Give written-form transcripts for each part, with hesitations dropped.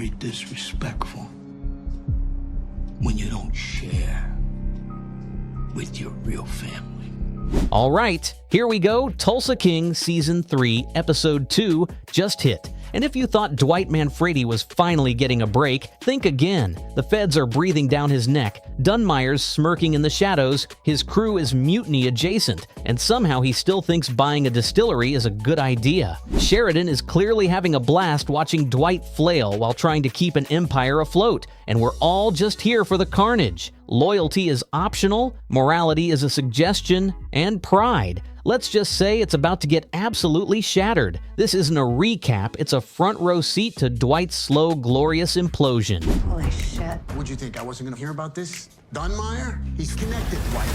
very disrespectful when you don't share with your real family. All right, here we go. Tulsa King Season 3, Episode 2 just hit. And if you thought Dwight Manfredi was finally getting a break, think again. The feds are breathing down his neck, Dunmire's smirking in the shadows, his crew is mutiny adjacent, and somehow he still thinks buying a distillery is a good idea. Sheridan is clearly having a blast watching Dwight flail while trying to keep an empire afloat, and we're all just here for the carnage. Loyalty is optional, morality is a suggestion, and pride. Let's just say it's about to get absolutely shattered. This isn't a recap, it's a front row seat to Dwight's slow, glorious implosion. Holy shit. What'd you think? I wasn't gonna hear about this? Dunmire? He's connected, Dwight.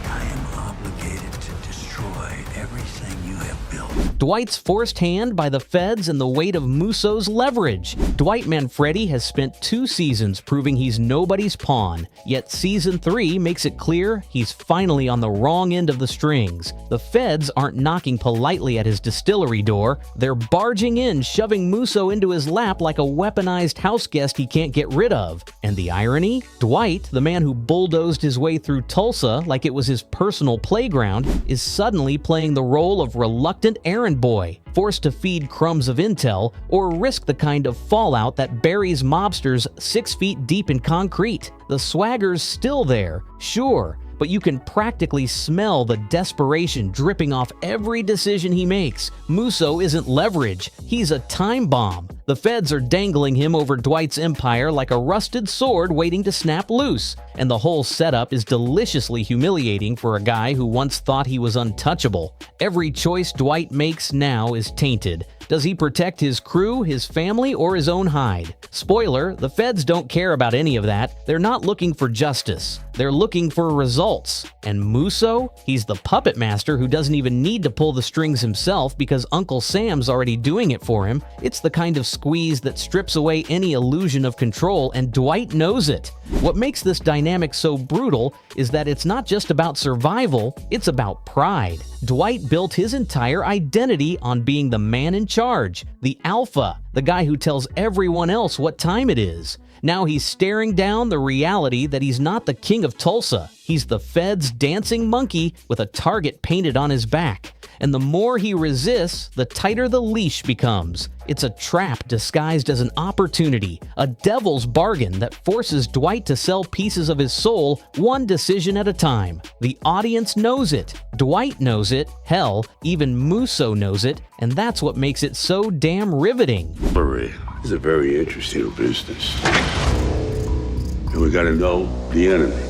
I am obligated to destroy everything you have built. Dwight's forced hand by the feds and the weight of Musso's leverage. Dwight Manfredi has spent 2 seasons proving he's nobody's pawn, yet Season 3 makes it clear he's finally on the wrong end of the strings. The feds aren't knocking politely at his distillery door, they're barging in, shoving Musso into his lap like a weaponized house guest he can't get rid of. And the irony? Dwight, the man who bulldozed his way through Tulsa like it was his personal playground, is suddenly playing the role of reluctant errand boy, forced to feed crumbs of intel or risk the kind of fallout that buries mobsters 6 feet deep in concrete. The swagger's still there, sure, but you can practically smell the desperation dripping off every decision he makes. Musso isn't leverage, he's a time bomb. The feds are dangling him over Dwight's empire like a rusted sword waiting to snap loose, and the whole setup is deliciously humiliating for a guy who once thought he was untouchable. Every choice Dwight makes now is tainted. Does he protect his crew, his family, or his own hide? Spoiler, the feds don't care about any of that. They're not looking for justice. They're looking for results. And Musso? He's the puppet master who doesn't even need to pull the strings himself because Uncle Sam's already doing it for him. It's the kind of squeeze that strips away any illusion of control, and Dwight knows it. What makes this dynamic so brutal is that it's not just about survival, it's about pride. Dwight built his entire identity on being the man in charge, the alpha, the guy who tells everyone else what time it is. Now he's staring down the reality that he's not the king of Tulsa. He's the feds' dancing monkey with a target painted on his back. And the more he resists, the tighter the leash becomes. It's a trap disguised as an opportunity, a devil's bargain that forces Dwight to sell pieces of his soul one decision at a time. The audience knows it. Dwight knows it. Hell, even Musso knows it. And that's what makes it so damn riveting. Marie, it's a very interesting business. And we gotta know the enemy.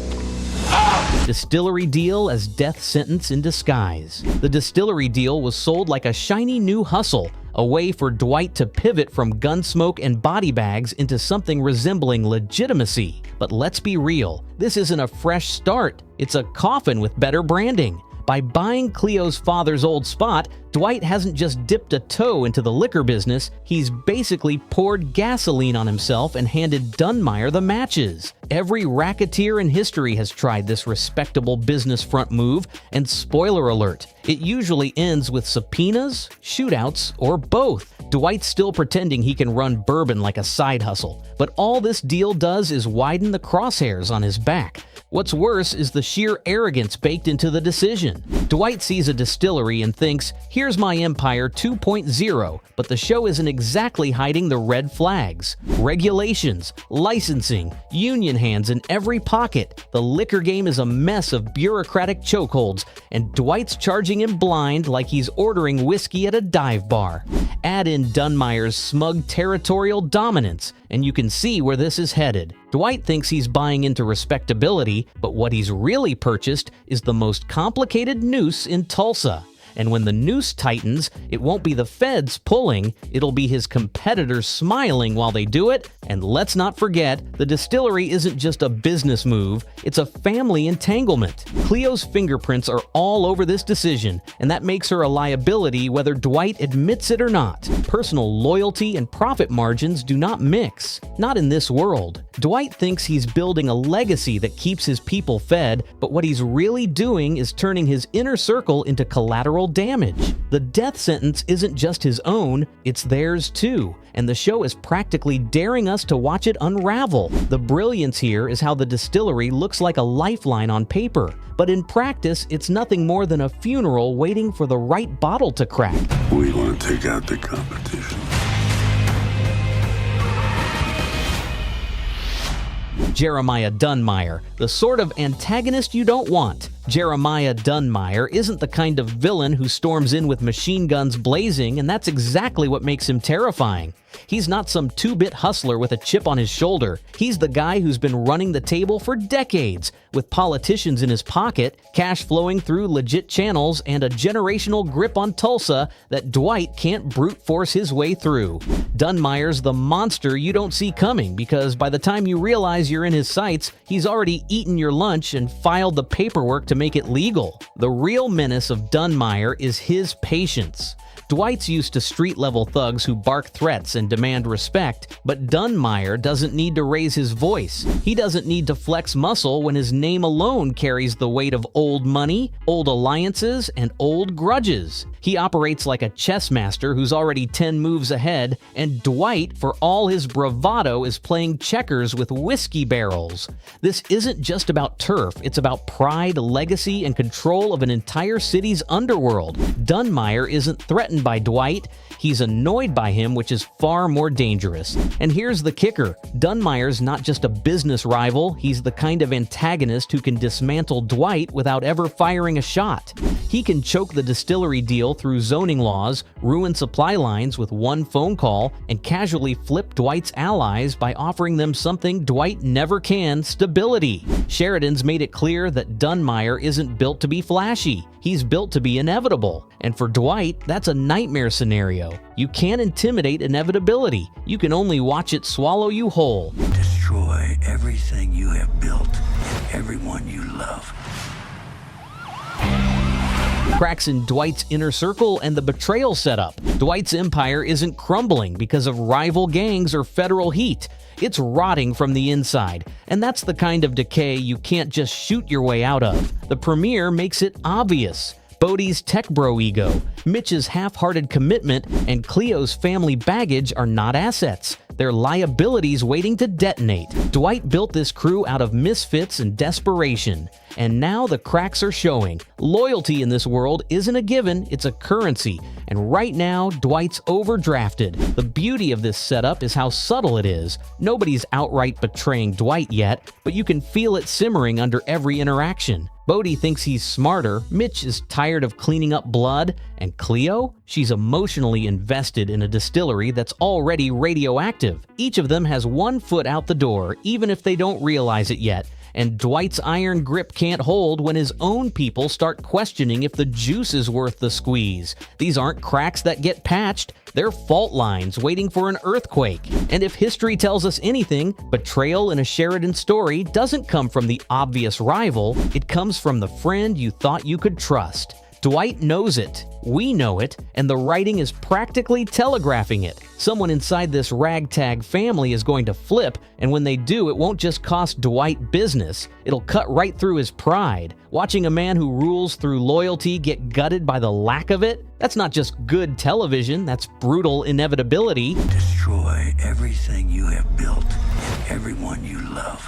Distillery deal as death sentence in disguise. The distillery deal was sold like a shiny new hustle, a way for Dwight to pivot from gunsmoke and body bags into something resembling legitimacy. But let's be real, this isn't a fresh start, it's a coffin with better branding. By buying Cleo's father's old spot, Dwight hasn't just dipped a toe into the liquor business, he's basically poured gasoline on himself and handed Dunmire the matches. Every racketeer in history has tried this respectable business front move, and spoiler alert, it usually ends with subpoenas, shootouts, or both. Dwight's still pretending he can run bourbon like a side hustle, but all this deal does is widen the crosshairs on his back. What's worse is the sheer arrogance baked into the decision. Dwight sees a distillery and thinks, here's my empire 2.0, but the show isn't exactly hiding the red flags. Regulations, licensing, union hands in every pocket. The liquor game is a mess of bureaucratic chokeholds, and Dwight's charging him blind like he's ordering whiskey at a dive bar. Add in Dunmire's smug territorial dominance, and you can see where this is headed. Dwight thinks he's buying into respectability, but what he's really purchased is the most complicated noose in Tulsa. And when the noose tightens, it won't be the feds pulling, it'll be his competitors smiling while they do it. And let's not forget, the distillery isn't just a business move, it's a family entanglement. Cleo's fingerprints are all over this decision, and that makes her a liability whether Dwight admits it or not. Personal loyalty and profit margins do not mix, not in this world. Dwight thinks he's building a legacy that keeps his people fed, but what he's really doing is turning his inner circle into collateral collateral damage. The death sentence isn't just his own, it's theirs too, and the show is practically daring us to watch it unravel. The brilliance here is how the distillery looks like a lifeline on paper, but in practice, it's nothing more than a funeral waiting for the right bottle to crack. We want to take out the competition. Jeremiah Dunmire, the sort of antagonist you don't want. Jeremiah Dunmire isn't the kind of villain who storms in with machine guns blazing, and that's exactly what makes him terrifying. He's not some two-bit hustler with a chip on his shoulder. He's the guy who's been running the table for decades, with politicians in his pocket, cash flowing through legit channels, and a generational grip on Tulsa that Dwight can't brute force his way through. Dunmire's the monster you don't see coming, because by the time you realize you're in his sights, he's already eaten your lunch and filed the paperwork to make it legal. The real menace of Dunmire is his patience. Dwight's used to street-level thugs who bark threats and demand respect, but Dunmire doesn't need to raise his voice. He doesn't need to flex muscle when his name alone carries the weight of old money, old alliances, and old grudges. He operates like a chess master who's already 10 moves ahead, and Dwight, for all his bravado, is playing checkers with whiskey barrels. This isn't just about turf, it's about pride, legacy, and control of an entire city's underworld. Dunmire isn't threatened by Dwight, he's annoyed by him, which is far more dangerous. And here's the kicker, Dunmire's not just a business rival, he's the kind of antagonist who can dismantle Dwight without ever firing a shot. He can choke the distillery deal through zoning laws, ruin supply lines with one phone call, and casually flip Dwight's allies by offering them something Dwight never can: stability. Sheridan's made it clear that Dunmire isn't built to be flashy. He's built to be inevitable. And for Dwight, that's a nightmare scenario. You can't intimidate inevitability. You can only watch it swallow you whole. Destroy everything you have built and everyone you love. Cracks in Dwight's inner circle and the betrayal setup. Dwight's empire isn't crumbling because of rival gangs or federal heat. It's rotting from the inside, and that's the kind of decay you can't just shoot your way out of. The premiere makes it obvious. Bodhi's tech bro ego, Mitch's half-hearted commitment, and Cleo's family baggage are not assets. They're liabilities waiting to detonate. Dwight built this crew out of misfits and desperation. And now the cracks are showing. Loyalty in this world isn't a given, it's a currency. And right now, Dwight's overdrafted. The beauty of this setup is how subtle it is. Nobody's outright betraying Dwight yet, but you can feel it simmering under every interaction. Bodhi thinks he's smarter, Mitch is tired of cleaning up blood, and Cleo? She's emotionally invested in a distillery that's already radioactive. Each of them has one foot out the door, even if they don't realize it yet. And Dwight's iron grip can't hold when his own people start questioning if the juice is worth the squeeze. These aren't cracks that get patched, they're fault lines waiting for an earthquake. And if history tells us anything, betrayal in a Sheridan story doesn't come from the obvious rival, it comes from the friend you thought you could trust. Dwight knows it, we know it, and the writing is practically telegraphing it. Someone inside this ragtag family is going to flip, and when they do, it won't just cost Dwight business, it'll cut right through his pride. Watching a man who rules through loyalty get gutted by the lack of it? That's not just good television, that's brutal inevitability. Destroy everything you have built and everyone you love.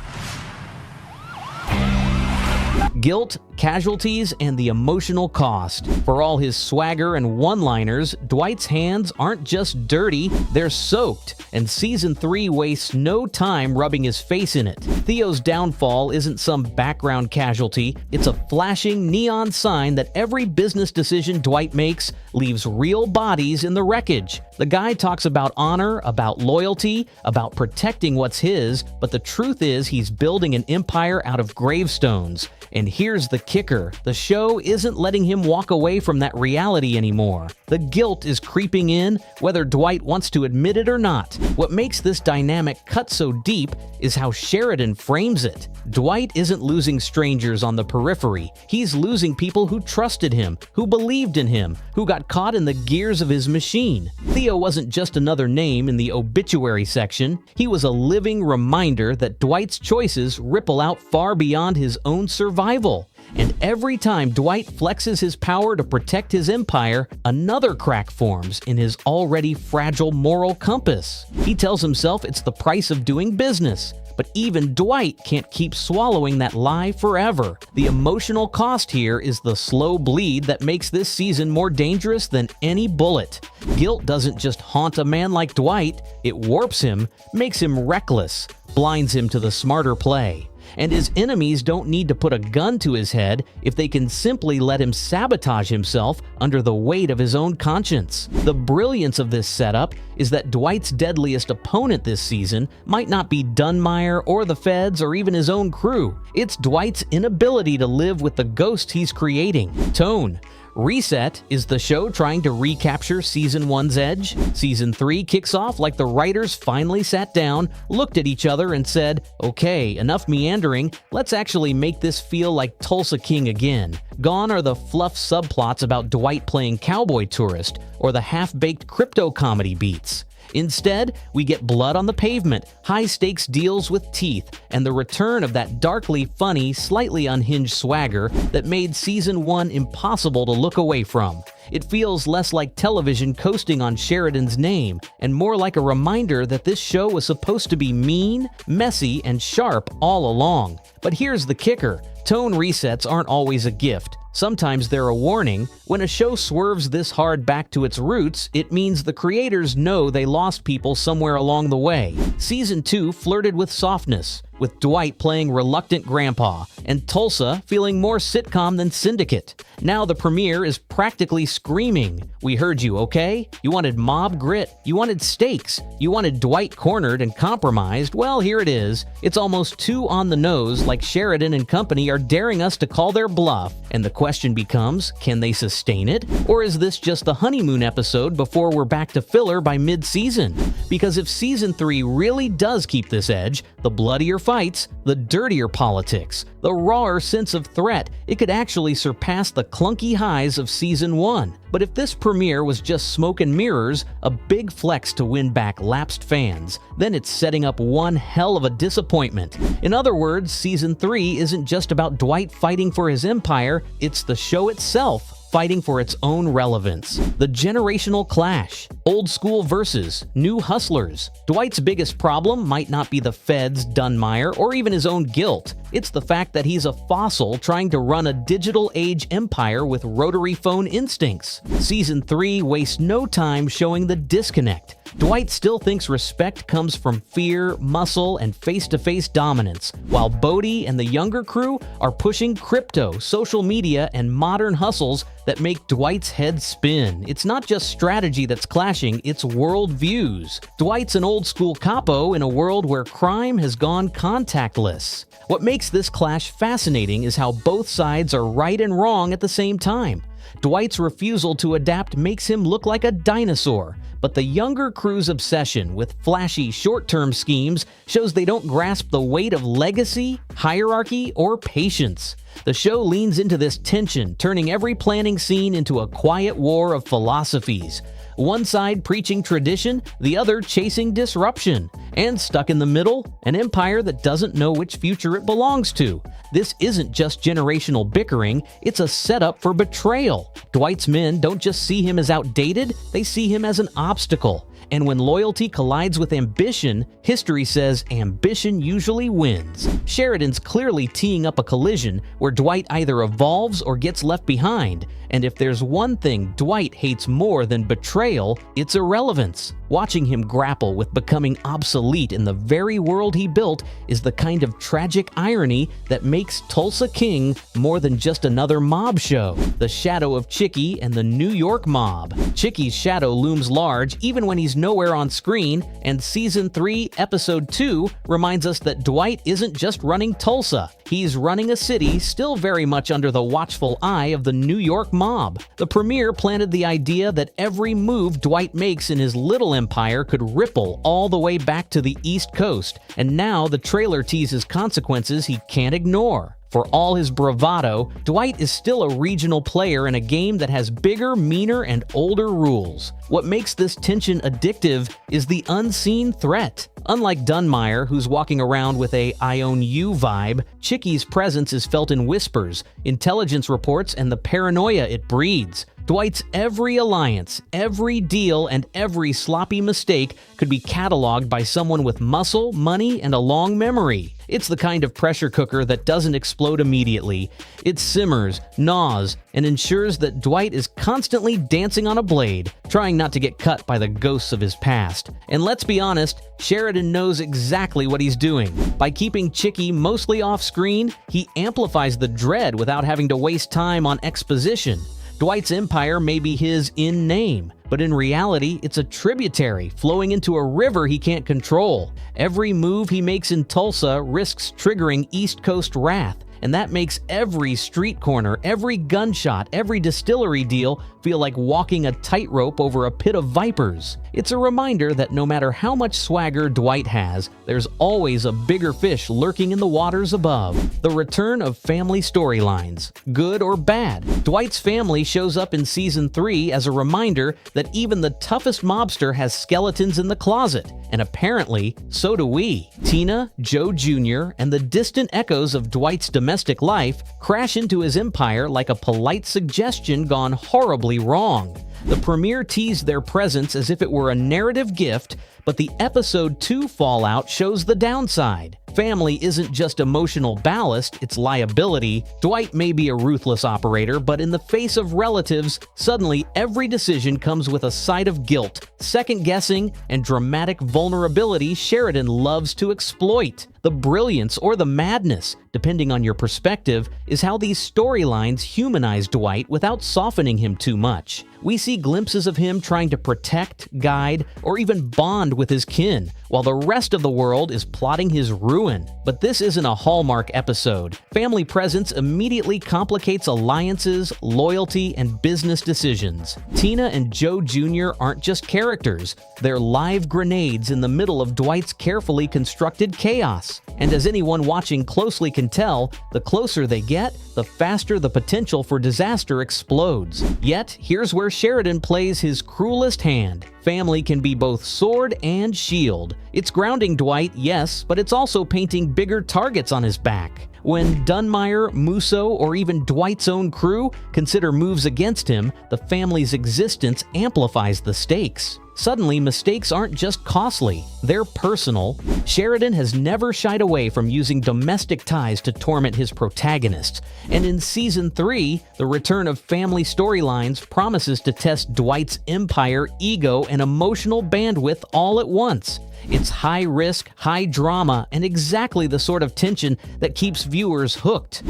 Guilt, casualties, and the emotional cost. For all his swagger and one-liners, Dwight's hands aren't just dirty, they're soaked, and Season 3 wastes no time rubbing his face in it. Theo's downfall isn't some background casualty, it's a flashing neon sign that every business decision Dwight makes leaves real bodies in the wreckage. The guy talks about honor, about loyalty, about protecting what's his, but the truth is he's building an empire out of gravestones. And here's the kicker, the show isn't letting him walk away from that reality anymore. The guilt is creeping in, whether Dwight wants to admit it or not. What makes this dynamic cut so deep is how Sheridan frames it. Dwight isn't losing strangers on the periphery. He's losing people who trusted him, who believed in him, who got caught in the gears of his machine. Theo wasn't just another name in the obituary section. He was a living reminder that Dwight's choices ripple out far beyond his own survival. And every time Dwight flexes his power to protect his empire, another crack forms in his already fragile moral compass. He tells himself it's the price of doing business. But even Dwight can't keep swallowing that lie forever. The emotional cost here is the slow bleed that makes this season more dangerous than any bullet. Guilt doesn't just haunt a man like Dwight, it warps him, makes him reckless, blinds him to the smarter play. And his enemies don't need to put a gun to his head if they can simply let him sabotage himself under the weight of his own conscience. The brilliance of this setup is that Dwight's deadliest opponent this season might not be Dunmire or the feds or even his own crew. It's Dwight's inability to live with the ghost he's creating. Tone. Reset is the show trying to recapture Season 1's edge. Season 3 kicks off like the writers finally sat down, looked at each other and said, okay, enough meandering, let's actually make this feel like Tulsa King again. Gone are the fluff subplots about Dwight playing cowboy tourist or the half-baked crypto comedy beats. Instead, we get blood on the pavement, high-stakes deals with teeth, and the return of that darkly funny, slightly unhinged swagger that made Season 1 impossible to look away from. It feels less like television coasting on Sheridan's name, and more like a reminder that this show was supposed to be mean, messy, and sharp all along. But here's the kicker. Tone resets aren't always a gift. Sometimes they're a warning. When a show swerves this hard back to its roots, it means the creators know they lost people somewhere along the way. Season 2 flirted with softness, with Dwight playing reluctant grandpa, and Tulsa feeling more sitcom than Syndicate. Now the premiere is practically screaming, "We heard you, okay? You wanted mob grit, you wanted stakes, you wanted Dwight cornered and compromised. Well, here it is. It's almost too on the nose, like Sheridan and company are daring us to call their bluff. And the question becomes, can they sustain it? Or is this just the honeymoon episode before we're back to filler by mid-season? Because if Season 3 really does keep this edge, the bloodier fights, the dirtier politics, the rawer sense of threat, it could actually surpass the clunky highs of Season 1. But if this premiere was just smoke and mirrors, a big flex to win back lapsed fans, then it's setting up one hell of a disappointment. In other words, Season 3 isn't just about Dwight fighting for his empire, it's the show itself fighting for its own relevance. The generational clash, old school versus new hustlers. Dwight's biggest problem might not be the feds, Dunmire, or even his own guilt. It's the fact that he's a fossil trying to run a digital age empire with rotary phone instincts. Season 3 wastes no time showing the disconnect. Dwight still thinks respect comes from fear, muscle, and face-to-face dominance, while Bodie and the younger crew are pushing crypto, social media, and modern hustles that make Dwight's head spin. It's not just strategy that's clashing, it's world views. Dwight's an old-school capo in a world where crime has gone contactless. What makes this clash fascinating is how both sides are right and wrong at the same time. Dwight's refusal to adapt makes him look like a dinosaur, but the younger crew's obsession with flashy short-term schemes shows they don't grasp the weight of legacy, hierarchy, or patience. The show leans into this tension, turning every planning scene into a quiet war of philosophies. One side preaching tradition, the other chasing disruption. And stuck in the middle, an empire that doesn't know which future it belongs to. This isn't just generational bickering, it's a setup for betrayal. Dwight's men don't just see him as outdated, they see him as an obstacle. And when loyalty collides with ambition, history says ambition usually wins. Sheridan's clearly teeing up a collision where Dwight either evolves or gets left behind. And if there's one thing Dwight hates more than betrayal, it's irrelevance. Watching him grapple with becoming obsolete in the very world he built is the kind of tragic irony that makes Tulsa King more than just another mob show. The shadow of Chicky and the New York mob. Chicky's shadow looms large even when he's nowhere on screen, and Season 3, Episode 2 reminds us that Dwight isn't just running Tulsa. He's running a city still very much under the watchful eye of the New York mob. The premiere planted the idea that every move Dwight makes in his little empire could ripple all the way back to the East Coast, and now the trailer teases consequences he can't ignore. For all his bravado, Dwight is still a regional player in a game that has bigger, meaner, and older rules. What makes this tension addictive is the unseen threat. Unlike Dunmire, who's walking around with a "I own you" vibe, Chickie's presence is felt in whispers, intelligence reports, and the paranoia it breeds. Dwight's every alliance, every deal, and every sloppy mistake could be cataloged by someone with muscle, money, and a long memory. It's the kind of pressure cooker that doesn't explode immediately. It simmers, gnaws, and ensures that Dwight is constantly dancing on a blade, trying not to get cut by the ghosts of his past. And let's be honest, Sheridan knows exactly what he's doing. By keeping Chickie mostly off-screen, he amplifies the dread without having to waste time on exposition. Dwight's empire may be his in name, but in reality, it's a tributary flowing into a river he can't control. Every move he makes in Tulsa risks triggering East Coast wrath, and that makes every street corner, every gunshot, every distillery deal feel like walking a tightrope over a pit of vipers. It's a reminder that no matter how much swagger Dwight has, there's always a bigger fish lurking in the waters above. The return of family storylines, good or bad. Dwight's family shows up in Season 3 as a reminder that even the toughest mobster has skeletons in the closet, and apparently, so do we. Tina, Joe Jr., and the distant echoes of Dwight's domestic life crash into his empire like a polite suggestion gone horribly wrong. The premiere teased their presence as if it were a narrative gift, but the Episode 2 fallout shows the downside. Family isn't just emotional ballast, it's liability. Dwight may be a ruthless operator, but in the face of relatives, suddenly every decision comes with a side of guilt, second-guessing, and dramatic vulnerability Sheridan loves to exploit. The brilliance or the madness, depending on your perspective, is how these storylines humanize Dwight without softening him too much. We see glimpses of him trying to protect, guide, or even bond with his kin, while the rest of the world is plotting his ruin. But this isn't a Hallmark episode. Family presence immediately complicates alliances, loyalty, and business decisions. Tina and Joe Jr. aren't just characters, they're live grenades in the middle of Dwight's carefully constructed chaos. And as anyone watching closely can tell, the closer they get, the faster the potential for disaster explodes. Yet, here's where Sheridan plays his cruelest hand. Family can be both sword and shield. It's grounding Dwight, yes, but it's also painting bigger targets on his back. When Dunmire, Musso, or even Dwight's own crew consider moves against him, the family's existence amplifies the stakes. Suddenly, mistakes aren't just costly, they're personal. Sheridan has never shied away from using domestic ties to torment his protagonists, and in Season 3, the return of family storylines promises to test Dwight's empire, ego, and emotional bandwidth all at once. It's high risk, high drama, and exactly the sort of tension that keeps viewers hooked.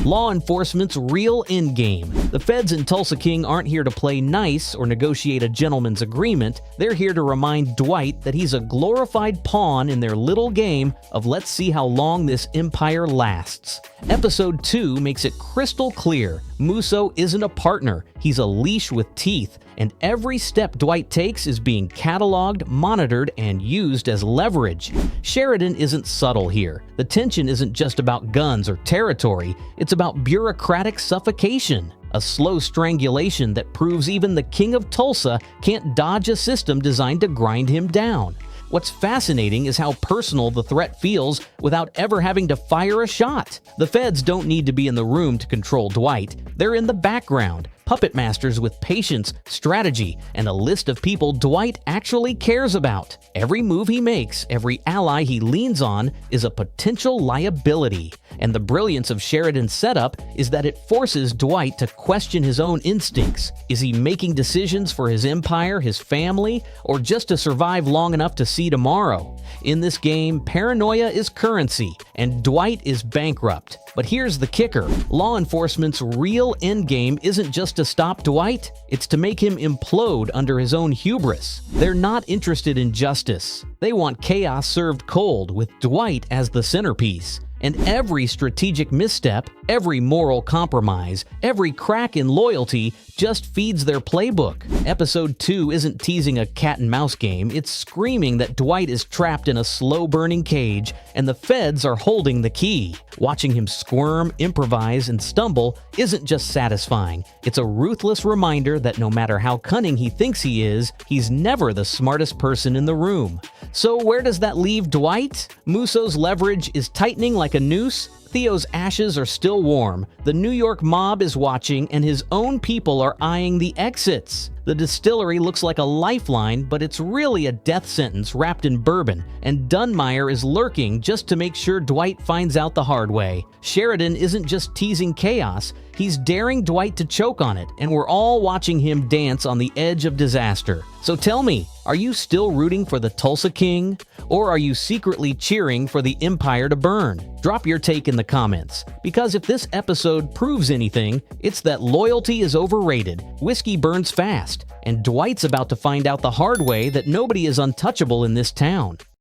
Law enforcement's real endgame. The feds in Tulsa King aren't here to play nice or negotiate a gentleman's agreement. They're here to remind Dwight that he's a glorified pawn in their little game of let's see how long this empire lasts. Episode 2 makes it crystal clear. Musso isn't a partner, he's a leash with teeth, and every step Dwight takes is being cataloged, monitored, and used as leverage. Sheridan isn't subtle here. The tension isn't just about guns or territory, it's about bureaucratic suffocation. A slow strangulation that proves even the King of Tulsa can't dodge a system designed to grind him down. What's fascinating is how personal the threat feels without ever having to fire a shot. The feds don't need to be in the room to control Dwight. They're in the background, puppet masters with patience, strategy, and a list of people Dwight actually cares about. Every move he makes, every ally he leans on, is a potential liability. And the brilliance of Sheridan's setup is that it forces Dwight to question his own instincts. Is he making decisions for his empire, his family, or just to survive long enough to see tomorrow? In this game, paranoia is currency, and Dwight is bankrupt. But here's the kicker. Law enforcement's real endgame isn't just to stop Dwight, it's to make him implode under his own hubris. They're not interested in justice. They want chaos served cold, with Dwight as the centerpiece. And every strategic misstep, every moral compromise, every crack in loyalty just feeds their playbook. Episode 2 isn't teasing a cat-and-mouse game, it's screaming that Dwight is trapped in a slow-burning cage and the feds are holding the key. Watching him squirm, improvise, and stumble isn't just satisfying, it's a ruthless reminder that no matter how cunning he thinks he is, he's never the smartest person in the room. So where does that leave Dwight? Musso's leverage is tightening like a noose. Theo's ashes are still warm. The New York mob is watching, and his own people are eyeing the exits. The distillery looks like a lifeline, but it's really a death sentence wrapped in bourbon, and Dunmire is lurking just to make sure Dwight finds out the hard way. Sheridan isn't just teasing chaos, he's daring Dwight to choke on it, and we're all watching him dance on the edge of disaster. So tell me, are you still rooting for the Tulsa King? Or are you secretly cheering for the empire to burn? Drop your take in the comments, because if this episode proves anything, it's that loyalty is overrated, whiskey burns fast, and Dwight's about to find out the hard way that nobody is untouchable in this town.